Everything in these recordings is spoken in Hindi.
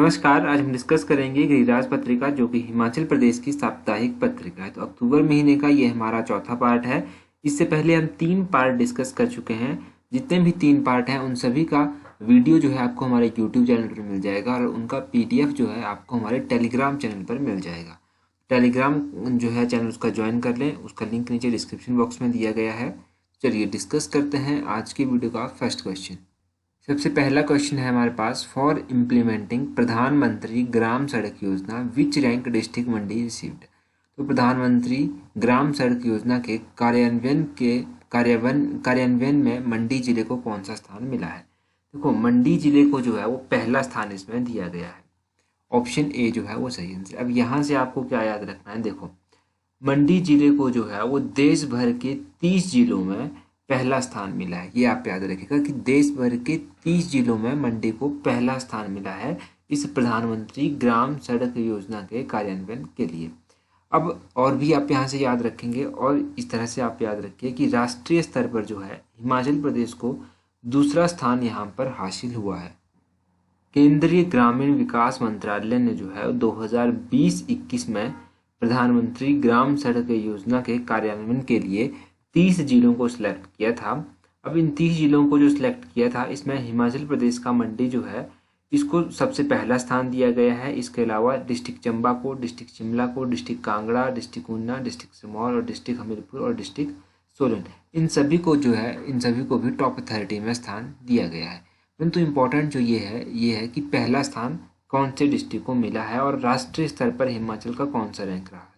नमस्कार। आज हम डिस्कस करेंगे गिरिराज पत्रिका जो कि हिमाचल प्रदेश की साप्ताहिक पत्रिका है। तो अक्टूबर महीने का ये हमारा चौथा पार्ट है। इससे पहले हम 3 पार्ट डिस्कस कर चुके हैं। जितने भी 3 पार्ट हैं उन सभी का वीडियो जो है आपको हमारे यूट्यूब चैनल पर मिल जाएगा और उनका पीडीएफ जो है आपको हमारे टेलीग्राम चैनल पर मिल जाएगा। टेलीग्राम जो है चैनल उसका ज्वाइन कर लें, उसका लिंक नीचे डिस्क्रिप्शन बॉक्स में दिया गया है। चलिए डिस्कस करते हैं आज की वीडियो का फर्स्ट क्वेश्चन। सबसे पहला क्वेश्चन है हमारे पास, फॉर इम्प्लीमेंटिंग प्रधानमंत्री ग्राम सड़क योजना विच रैंक डिस्ट्रिक्ट मंडी रिसीव्ड। तो प्रधानमंत्री ग्राम सड़क योजना के कार्यान्वयन में मंडी जिले को कौन सा स्थान मिला है। देखो, मंडी जिले को जो है वो पहला स्थान इसमें दिया गया है। ऑप्शन ए जो है वो सही आंसर। अब यहाँ से आपको क्या याद रखना है, देखो मंडी जिले को जो है वो देश भर के 30 जिलों में पहला स्थान मिला है। ये आप याद रखिएगा कि देश भर के 30 जिलों में मंडी को पहला स्थान मिला है इस प्रधानमंत्री ग्राम सड़क योजना के कार्यान्वयन के लिए। अब और भी आप यहाँ से याद रखेंगे और इस तरह से आप याद रखिए कि राष्ट्रीय स्तर पर जो है हिमाचल प्रदेश को दूसरा स्थान यहाँ पर हासिल हुआ है। केंद्रीय ग्रामीण विकास मंत्रालय ने जो है 2020-21 में प्रधानमंत्री ग्राम सड़क योजना के कार्यान्वयन के लिए 30 जिलों को सिलेक्ट किया था। अब इन 30 जिलों को जो सिलेक्ट किया था इसमें हिमाचल प्रदेश का मंडी जो है इसको सबसे पहला स्थान दिया गया है। इसके अलावा डिस्ट्रिक्ट चंबा को, डिस्ट्रिक्ट शिमला को, district Kangra, district Una, district Sirmaur और डिस्ट्रिक्ट हमीरपुर और डिस्ट्रिक्ट सोलन, इन सभी को भी टॉप 30 में स्थान दिया गया है। परंतु इम्पोर्टेंट जो ये है कि पहला स्थान कौन से डिस्ट्रिक्ट को मिला है और राष्ट्रीय स्तर पर हिमाचल का कौन सा रैंक रहा है।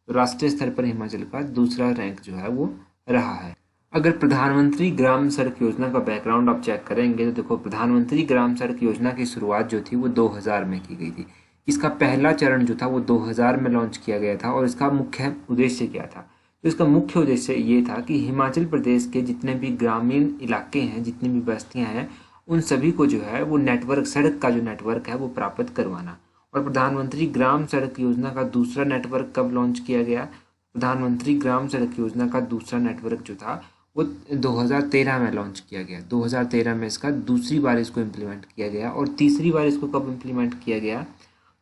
तो राष्ट्रीय स्तर पर हिमाचल का दूसरा रैंक जो है वो रहा है। अगर प्रधानमंत्री ग्राम सड़क योजना का बैकग्राउंड आप चेक करेंगे तो देखो, प्रधानमंत्री ग्राम सड़क योजना की शुरुआत जो थी वो 2000 में की गई थी। इसका पहला चरण जो था वो 2000 में लॉन्च किया गया था और इसका मुख्य उद्देश्य क्या था। तो इसका मुख्य उद्देश्य ये था कि हिमाचल प्रदेश के जितने भी ग्रामीण इलाके हैं, जितनी भी बस्तियां हैं, उन सभी को जो है वो नेटवर्क, सड़क का जो नेटवर्क है वो प्राप्त करवाना। और प्रधानमंत्री ग्राम सड़क योजना का दूसरा नेटवर्क कब लॉन्च किया गया। प्रधानमंत्री ग्राम सड़क योजना का दूसरा नेटवर्क जो था वो 2013 में लॉन्च किया गया। 2013 में इसका दूसरी बार इसको इम्प्लीमेंट किया गया। और तीसरी बार इसको कब इम्प्लीमेंट किया गया,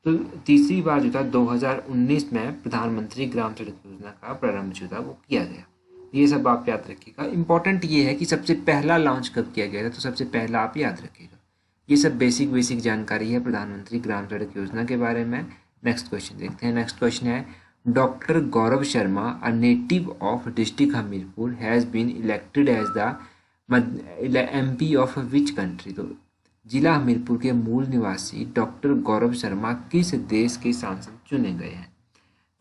तो तीसरी बार जो था 2019 में प्रधानमंत्री ग्राम सड़क योजना का प्रारंभ जो था वो किया गया। ये सब आप याद रखिएगा। इंपॉर्टेंट ये है कि सबसे पहला लॉन्च कब किया गया था, तो सबसे पहला आप याद रखिएगा। ये सब बेसिक जानकारी है प्रधानमंत्री ग्राम सड़क योजना के बारे में। नेक्स्ट क्वेश्चन देखते हैं। नेक्स्ट क्वेश्चन है, doctor Gaurav Sharma, a native of district Hamirpur, has been elected as the MP of which country। तो जिला हमीरपुर के मूल निवासी डॉक्टर गौरव शर्मा किस देश के सांसद चुने गए हैं।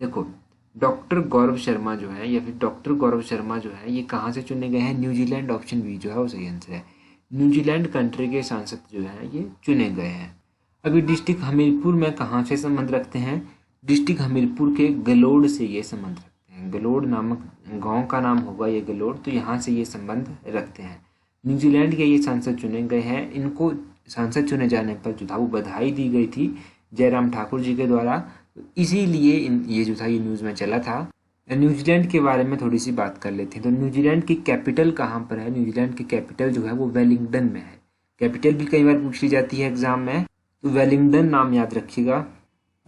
देखो, डॉक्टर गौरव शर्मा जो है या फिर डॉक्टर गौरव शर्मा जो है ये कहाँ से चुने गए हैं। न्यूजीलैंड, ऑप्शन बी जो है वो सही आंसर है। न्यूजीलैंड कंट्री के सांसद जो है ये चुने गए हैं। अभी डिस्ट्रिक्ट हमीरपुर में कहाँ से संबंध रखते हैं, डिस्ट्रिक्ट हमीरपुर के गलोड़ से ये संबंध रखते हैं। गलोड़ नामक गांव का नाम होगा ये गलोड़, तो यहाँ से ये संबंध रखते हैं। न्यूजीलैंड के ये सांसद चुने गए हैं। इनको सांसद चुने जाने पर जो था वो बधाई दी गई थी जयराम ठाकुर जी के द्वारा, तो इसीलिए ये जो था ये न्यूज़ में चला था। न्यूजीलैंड के बारे में थोड़ी सी बात कर लेते हैं। तो न्यूजीलैंड की कैपिटल कहाँ पर है। न्यूजीलैंड की कैपिटल जो है वो वेलिंगटन में है। कैपिटल भी कई बार पूछ ली जाती है एग्जाम में, तो वेलिंगटन नाम याद रखिएगा।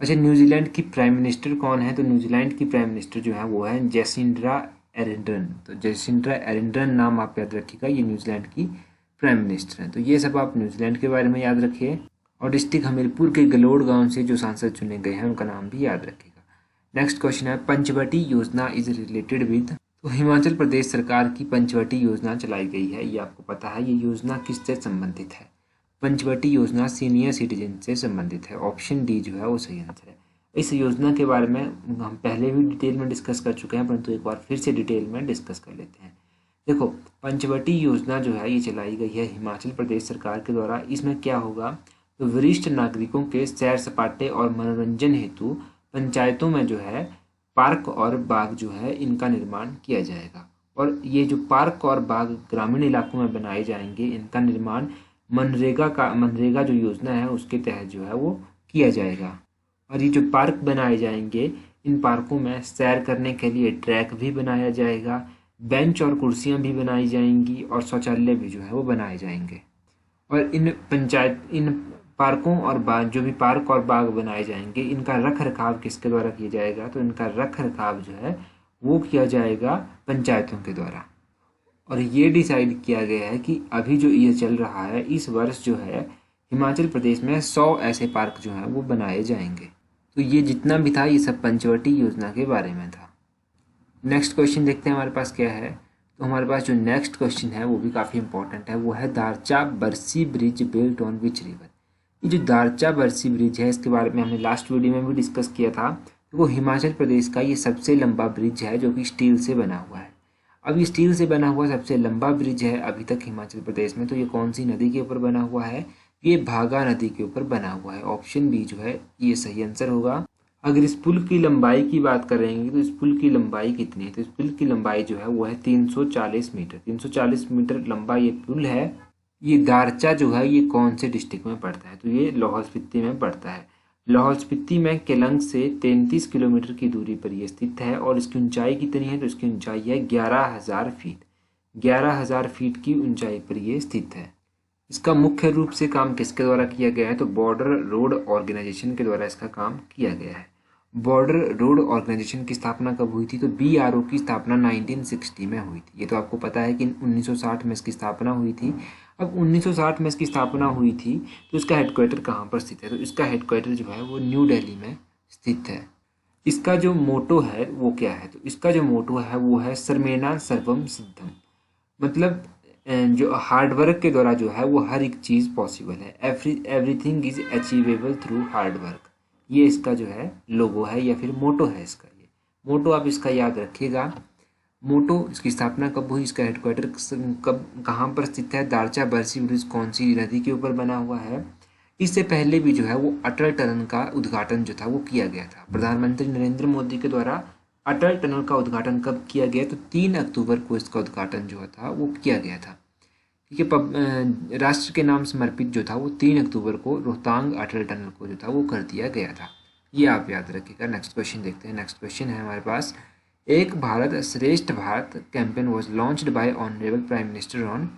अच्छा, न्यूजीलैंड की प्राइम मिनिस्टर कौन है, तो न्यूजीलैंड की प्राइम मिनिस्टर जो है वो है जेसिंड्रा एरिंडन। तो जेसिंड्रा एरिंडन नाम आप याद रखिएगा, ये न्यूजीलैंड की प्राइम मिनिस्टर हैं। तो ये सब आप न्यूजीलैंड के बारे में याद रखिए। और डिस्ट्रिक्ट हमीरपुर के गलोड़ गांव से जो सांसद चुने गए हैं उनका नाम भी याद रखिएगा। नेक्स्ट क्वेश्चन है, पंचवटी योजना इज रिलेटेड विद। तो हिमाचल प्रदेश सरकार की पंचवटी योजना चलाई गई है, ये आपको पता है। ये योजना किससे संबंधित है। पंचवटी योजना सीनियर सिटीजन से संबंधित है। ऑप्शन डी जो है वो सही आंसर है। इस योजना के बारे में हम पहले भी डिटेल में डिस्कस कर चुके हैं, परंतु एक बार फिर से डिटेल में डिस्कस कर लेते हैं। देखो, पंचवटी योजना जो है ये चलाई गई है हिमाचल प्रदेश सरकार के द्वारा। इसमें क्या होगा, तो वरिष्ठ नागरिकों के सैर सपाटे और मनोरंजन हेतु पंचायतों में जो है पार्क और बाग जो है इनका निर्माण किया जाएगा। और ये जो पार्क और बाग ग्रामीण इलाकों में बनाए जाएंगे, इनका निर्माण मनरेगा जो योजना है उसके तहत जो है वो किया जाएगा। और ये जो पार्क बनाए जाएंगे, इन पार्कों में सैर करने के लिए ट्रैक भी बनाया जाएगा, बेंच और कुर्सियां भी बनाई जाएंगी और शौचालय भी जो है वो बनाए जाएंगे। और इन पार्कों और बाग, जो भी पार्क और बाग बनाए जाएंगे, इनका रख रखाव किसके द्वारा किया जाएगा? तो इनका रख रखाव जो है वो किया जाएगा पंचायतों के द्वारा। और ये डिसाइड किया गया है कि अभी जो ये चल रहा है, इस वर्ष जो है हिमाचल प्रदेश में 100 ऐसे पार्क जो हैं वो बनाए जाएंगे। तो ये जितना भी था ये सब पंचवटी योजना के बारे में था। नेक्स्ट क्वेश्चन देखते हैं हमारे पास क्या है। तो हमारे पास जो नेक्स्ट क्वेश्चन है वो भी काफ़ी इंपॉर्टेंट है, वो है दारचा बरसी bridge built on which river. ये जो दारचा बरसी ब्रिज है इसके बारे में हमने लास्ट वीडियो में भी डिस्कस किया था। तो वो हिमाचल प्रदेश का ये सबसे लंबा ब्रिज है जो कि स्टील से बना हुआ है। अब ये स्टील से बना हुआ सबसे लंबा ब्रिज है अभी तक हिमाचल प्रदेश में। तो ये कौन सी नदी के ऊपर बना हुआ है? ये भागा नदी के ऊपर बना हुआ है। ऑप्शन बी जो है ये सही आंसर होगा। अगर इस पुल की लंबाई की बात करेंगे तो इस पुल की लंबाई कितनी है? तो इस पुल की लंबाई जो है वो है 340 मीटर। 340 मीटर लंबा ये पुल है। ये दारचा जो है ये कौन से डिस्ट्रिक्ट में पड़ता है? तो ये लाहौल स्पीति में पड़ता है। लाहौल स्पीति में केलंग से 33 किलोमीटर की दूरी पर यह स्थित है। और इसकी ऊंचाई कितनी है? तो इसकी ऊंचाई है 11,000 फीट। 11,000 फीट की ऊंचाई पर यह स्थित है। इसका मुख्य रूप से काम किसके द्वारा किया गया है? तो बॉर्डर रोड ऑर्गेनाइजेशन के द्वारा इसका काम किया गया है। बॉर्डर रोड ऑर्गेनाइजेशन की स्थापना कब हुई थी? तो BRO की स्थापना 1960 में हुई थी। ये तो आपको पता है कि 1960 में इसकी स्थापना हुई थी। अब 1960 में इसकी स्थापना हुई थी तो इसका हेडक्वार्टर कहाँ पर स्थित है? तो इसका हेडक्वार्टर जो है वो न्यू दिल्ली में स्थित है। इसका जो मोटो है वो क्या है? तो इसका जो मोटो है वो है सर्वेना सर्वम सिद्धम। मतलब जो हार्डवर्क के द्वारा जो है वो हर एक चीज़ पॉसिबल है। Everything is achievable through hard work. ये इसका जो है लोगो है या फिर मोटो है इसका। ये मोटो आप इसका याद रखिएगा। मोटो इसकी स्थापना कब हुई? इसका हेडक्वार्टर कब कहाँ पर स्थित है? दारचा बरसी ब्रिज कौन सी नदी के ऊपर बना हुआ है? इससे पहले भी जो है वो अटल टनल का उद्घाटन जो था वो किया गया था। प्रधानमंत्री नरेंद्र मोदी के द्वारा अटल टनल का उद्घाटन कब किया गया? तो 3 अक्टूबर को इसका उद्घाटन जो था वो किया गया था। ठीक है, राष्ट्र के नाम समर्पित जो था वो 3 अक्टूबर को रोहतांग अटल टनल को जो था वो कर दिया गया था। ये आप याद रखिएगा। नेक्स्ट क्वेश्चन देखते हैं। नेक्स्ट क्वेश्चन है हमारे पास, एक भारत श्रेष्ठ Bharat campaign was launched by honourable prime minister on.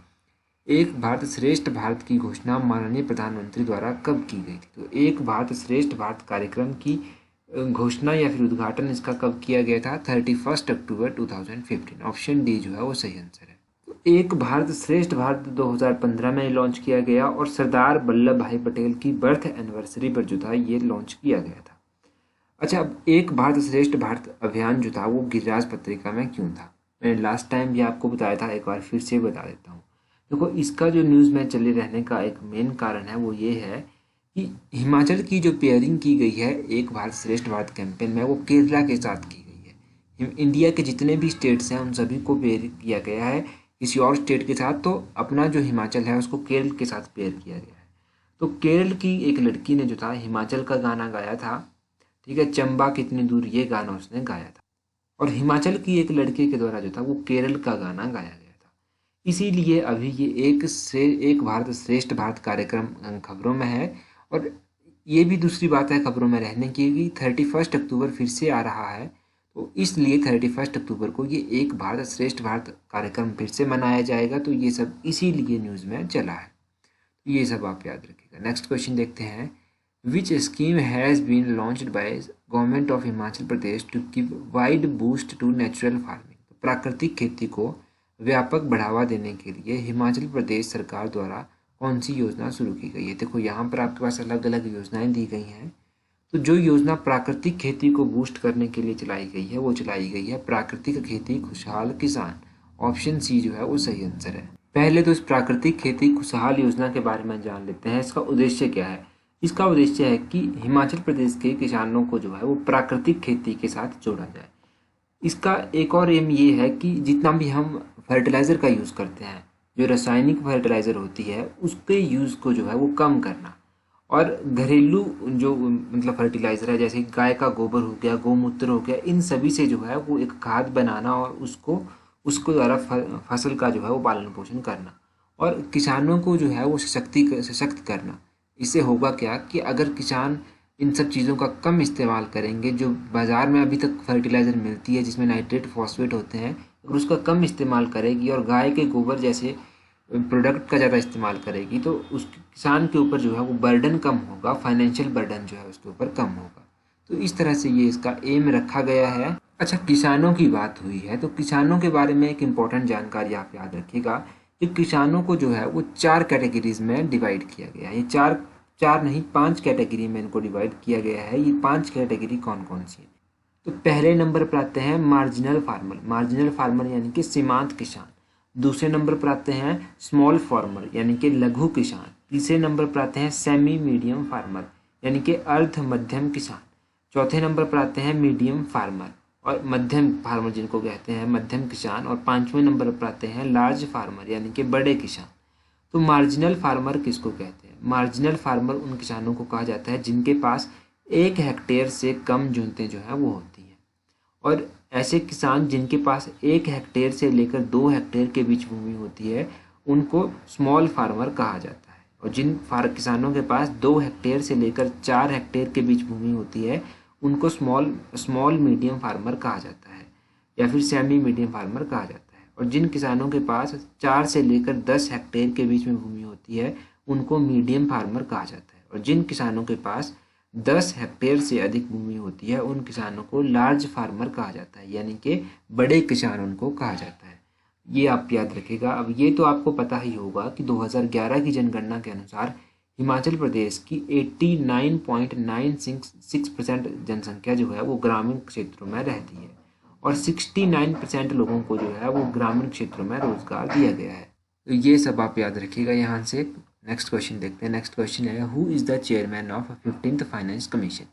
एक भारत श्रेष्ठ भारत की घोषणा माननीय प्रधानमंत्री द्वारा कब की गई थी? तो एक भारत श्रेष्ठ भारत कार्यक्रम की घोषणा या फिर उद्घाटन इसका कब किया गया था? 31 अक्टूबर 2015। ऑप्शन डी जो है वो सही आंसर है। तो एक भारत श्रेष्ठ भारत 2015 में लॉन्च किया गया और सरदार वल्लभ भाई पटेल की बर्थ एनिवर्सरी पर जो था ये लॉन्च किया गया था। अच्छा, अब एक भारत श्रेष्ठ भारत अभियान जो था वो गिरिराज पत्रिका में क्यों था? मैंने लास्ट टाइम भी आपको बताया था, एक बार फिर से बता देता हूँ। देखो, इसका जो न्यूज़ में चले रहने का एक मेन कारण है वो ये है कि हिमाचल की जो पेयरिंग की गई है एक भारत श्रेष्ठ भारत कैंपेन में वो केरला के साथ की गई है। इंडिया के जितने भी स्टेट्स हैं उन सभी को पेयर किया गया है किसी और स्टेट के साथ। तो अपना जो हिमाचल है उसको केरल के साथ पेयर किया गया है। तो केरल की एक लड़की ने जो था हिमाचल का गाना गाया था। ठीक है, चंबा कितनी दूर, ये गाना उसने गाया था। और हिमाचल की एक लड़के के द्वारा जो था वो केरल का गाना गाया गया था। इसीलिए अभी ये एक भारत श्रेष्ठ भारत कार्यक्रम खबरों में है। और ये भी दूसरी बात है खबरों में रहने की कि 31 अक्टूबर फिर से आ रहा है। तो इसलिए 31 अक्टूबर को ये एक भारत श्रेष्ठ भारत कार्यक्रम फिर से मनाया जाएगा। तो ये सब इसीलिए न्यूज़ में चला है। तो ये सब आप याद रखिएगा। नेक्स्ट क्वेश्चन देखते हैं, which scheme has been launched by government of Himachal Pradesh to give wide boost to natural farming. तो प्राकृतिक खेती को व्यापक बढ़ावा देने के लिए हिमाचल प्रदेश सरकार द्वारा कौन सी योजना शुरू की गई है? देखो, यहाँ पर आपके पास अलग अलग योजनाएं दी गई हैं। तो जो योजना प्राकृतिक खेती को बूस्ट करने के लिए चलाई गई है वो चलाई गई है प्राकृतिक खेती खुशहाल किसान। ऑप्शन सी जो है वो सही आंसर है। पहले तो इस प्राकृतिक खेती खुशहाल योजना के बारे में जान लेते हैं। इसका उद्देश्य क्या है? इसका उद्देश्य है कि हिमाचल प्रदेश के किसानों को जो है वो प्राकृतिक खेती के साथ जोड़ा जाए। इसका एक और एम ये है कि जितना भी हम फर्टिलाइज़र का यूज़ करते हैं, जो रासायनिक फर्टिलाइज़र होती है उसके यूज़ को जो है वो कम करना। और घरेलू जो मतलब फर्टिलाइज़र है, जैसे गाय का गोबर हो गया, गौमूत्र हो गया, इन सभी से जो है वो एक खाद बनाना और उसको द्वारा फसल का जो है वो पालन पोषण करना और किसानों को जो है वो सशक्त करना। इससे होगा क्या कि अगर किसान इन सब चीज़ों का कम इस्तेमाल करेंगे, जो बाज़ार में अभी तक फर्टिलाइज़र मिलती है जिसमें नाइट्रेट फॉस्फेट होते हैं, अगर उसका कम इस्तेमाल करेगी और गाय के गोबर जैसे प्रोडक्ट का ज़्यादा इस्तेमाल करेगी तो किसान के ऊपर जो है वो बर्डन कम होगा, फाइनेंशियल बर्डन जो है उसके ऊपर कम होगा। तो इस तरह से ये इसका एम रखा गया है। अच्छा, किसानों की बात हुई है तो किसानों के बारे में एक इम्पॉर्टेंट जानकारी आप याद रखिएगा कि किसानों को जो है वो 4 कैटेगरीज में डिवाइड किया गया है। ये चार नहीं 5 कैटेगरी में इनको डिवाइड किया गया है। ये 5 कैटेगरी कौन कौन सी है? तो पहले नंबर पर आते हैं मार्जिनल फार्मर। मार्जिनल फार्मर यानी कि सीमांत किसान। दूसरे नंबर पर आते हैं स्मॉल फार्मर यानी कि लघु किसान। तीसरे नंबर पर आते हैं सेमी मीडियम फार्मर यानी कि अर्ध मध्यम किसान। चौथे नंबर पर आते हैं मीडियम फार्मर और मध्यम फार्मर जिनको कहते हैं मध्यम किसान। और 5वें नंबर पर आते हैं लार्ज फार्मर यानी कि बड़े किसान। तो मार्जिनल फार्मर किसको कहते हैं? मार्जिनल फार्मर उन किसानों को कहा जाता है जिनके पास 1 हेक्टेयर से कम जूनतें जो है वो होती हैं। और ऐसे किसान जिनके पास 1 हेक्टेयर से लेकर 2 हेक्टेयर के बीच भूमि होती है उनको स्मॉल फार्मर कहा जाता है। और जिन किसानों के पास 2 हेक्टेयर से लेकर 4 हेक्टेयर के बीच भूमि होती है उनको स्मॉल मीडियम फार्मर कहा जाता है या फिर सेमी मीडियम फार्मर कहा जाता है। और जिन किसानों के पास 4 से लेकर 10 हेक्टेयर के बीच में भूमि होती है उनको मीडियम फार्मर कहा जाता है। और जिन किसानों के पास 10 हेक्टेयर से अधिक भूमि होती है उन किसानों को लार्ज फार्मर कहा जाता है यानी कि बड़े किसान उनको कहा जाता है। ये आप याद रखिएगा। अब ये तो आपको पता ही होगा कि 2011 की जनगणना के अनुसार हिमाचल प्रदेश की 89.96% जनसंख्या जो है वो ग्रामीण क्षेत्रों में रहती है और 69% लोगों को जो है वो ग्रामीण क्षेत्रों में रोजगार दिया गया है। तो ये सब आप याद रखिएगा। यहाँ से नेक्स्ट क्वेश्चन देखते हैं। नेक्स्ट क्वेश्चन है who is the chairman of 15th finance commission.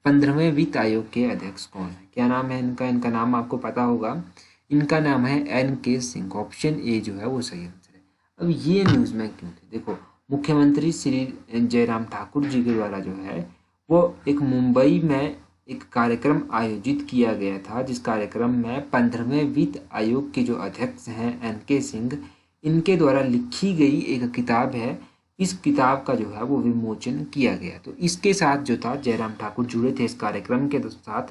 15वें वित्त आयोग के अध्यक्ष कौन है? क्या नाम है इनका? इनका नाम आपको पता होगा। इनका नाम है NK सिंह। ऑप्शन ए जो है वो सही आंसर है। अब ये न्यूज़ में क्यों थे? देखो, मुख्यमंत्री श्री जयराम ठाकुर जी के द्वारा जो है वो एक मुंबई में एक कार्यक्रम आयोजित किया गया था जिस कार्यक्रम में 15वें वित्त आयोग के जो अध्यक्ष हैं NK सिंह, इनके द्वारा लिखी गई एक किताब है। इस किताब का जो है वो विमोचन किया गया। तो इसके साथ जो था जयराम ठाकुर जुड़े थे इस कार्यक्रम के साथ।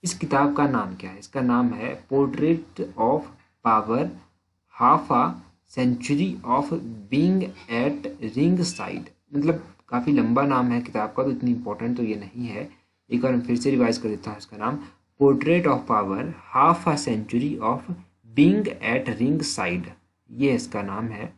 इस किताब का नाम क्या है? इसका नाम है portrait of power half a century of being at ring side. मतलब काफ़ी लंबा नाम है किताब का, तो इतनी इंपॉर्टेंट तो ये नहीं है। एक बार फिर से रिवाइज कर देता हूँ इसका नाम। Portrait of power half a century of being at ring side, ये इसका नाम है।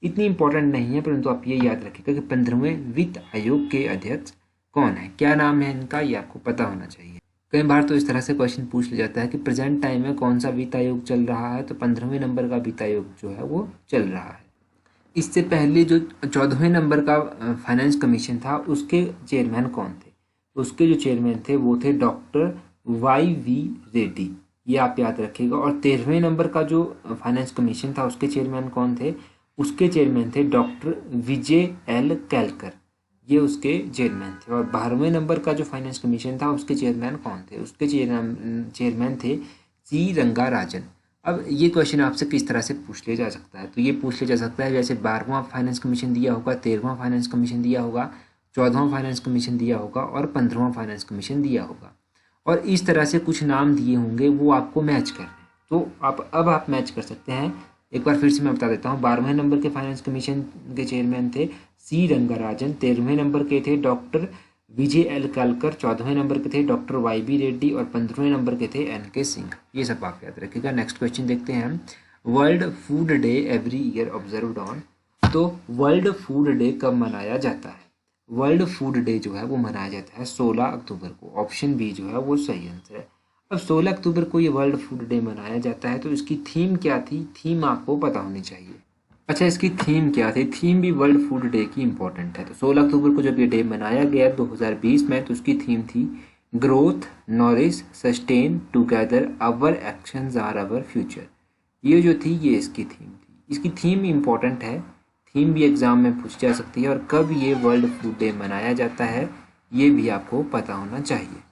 इतनी इंपॉर्टेंट नहीं है परंतु आप ये याद रखिएगा कि 15वें वित्त आयोग के अध्यक्ष कौन है, क्या नाम है इनका, ये आपको पता होना चाहिए। कई बार तो इस तरह से क्वेश्चन पूछ लिया जाता है कि प्रेजेंट टाइम में कौन सा वित्त आयोग चल रहा है, तो 15वें नंबर का वित्त आयोग जो है वो चल रहा है। इससे पहले जो 14वें नंबर का फाइनेंस कमीशन था उसके चेयरमैन कौन थे? उसके जो चेयरमैन थे वो थे डॉक्टर YV रेड्डी, ये आप याद रखिएगा। और 13वें नंबर का जो फाइनेंस कमीशन था उसके चेयरमैन कौन थे? उसके चेयरमैन थे डॉक्टर विजय L कैलकर, ये उसके चेयरमैन थे। और 12वें नंबर का जो फाइनेंस कमीशन था उसके चेयरमैन कौन थे? उसके चेयरमैन थे C रंगाराजन। अब ये क्वेश्चन आपसे किस तरह से पूछ लिया जा सकता है? तो ये पूछ लिया जा सकता है जैसे 12वां फाइनेंस कमीशन दिया होगा, 13वां फाइनेंस कमीशन दिया होगा, 14वां फाइनेंस कमीशन दिया होगा और 15वां फाइनेंस कमीशन दिया होगा। और इस तरह से कुछ नाम दिए होंगे, वो आपको मैच करने हैं। तो आप मैच कर सकते हैं। एक बार फिर से मैं बता देता हूँ। 12वें नंबर के फाइनेंस कमीशन के चेयरमैन थे C रंगाराजन, 13वें नंबर के थे डॉक्टर विजय L कैलकर, 14वें नंबर के थे डॉक्टर YB रेड्डी और 15वें नंबर के थे NK सिंह। ये सब आप याद रखिएगा। नेक्स्ट क्वेश्चन देखते हैं हम। World food day every year observed on. तो वर्ल्ड फूड डे कब मनाया जाता है? वर्ल्ड फूड डे जो है वो मनाया जाता है 16 अक्टूबर को। ऑप्शन बी जो है वो सही आंसर है। अब 16 अक्टूबर को ये वर्ल्ड फूड डे मनाया जाता है, तो इसकी थीम क्या थी? थीम आपको पता होनी चाहिए। अच्छा, इसकी थीम क्या थी? थीम भी वर्ल्ड फूड डे की इंपॉर्टेंट है। तो 16 अक्टूबर को जब ये डे मनाया गया 2020 में, तो उसकी थीम थी growth nourish sustain together our actions are our future. ये जो थी ये इसकी थीम थी। इसकी थीम इंपॉर्टेंट है, थीम भी एग्जाम में पूछ जा सकती है। और कब ये वर्ल्ड फूड डे मनाया जाता है ये भी आपको पता होना चाहिए।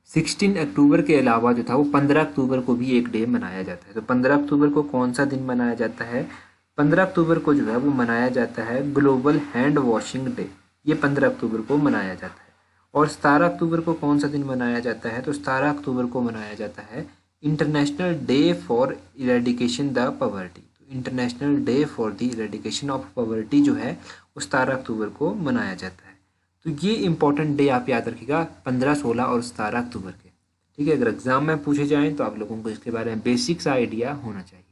16 अक्टूबर के अलावा जो था वो 15 अक्टूबर को भी एक डे मनाया जाता है। तो 15 अक्टूबर को कौन सा दिन मनाया जाता है? 15 अक्टूबर को जो है वो मनाया जाता है ग्लोबल हैंड वॉशिंग डे। ये 15 अक्टूबर को मनाया जाता है। और 17 अक्टूबर को कौन सा दिन मनाया जाता है? तो 17 अक्टूबर को मनाया जाता है international day for eradication the poverty. तो international day for the eradication of poverty जो है वो 17 अक्टूबर को मनाया जाता है। तो ये इंपॉर्टेंट डे आप याद रखिएगा 15, 16 और 17 अक्टूबर के। ठीक है, अगर एग्जाम में पूछे जाएं तो आप लोगों को इसके बारे में बेसिक सा आइडिया होना चाहिए।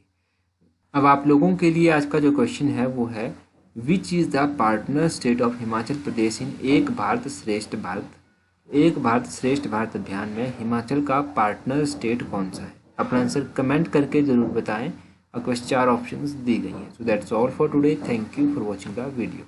अब आप लोगों के लिए आज का जो क्वेश्चन है वो है which is the partner state of Himachal Pradesh in Ek Bharat श्रेष्ठ भारत। एक भारत श्रेष्ठ भारत अभियान में हिमाचल का पार्टनर स्टेट कौन सा है? अपना आंसर कमेंट करके ज़रूर बताएं। आपके पास 4 ऑप्शंस दी गई हैं। So that's all for today. Thank you for watching the video.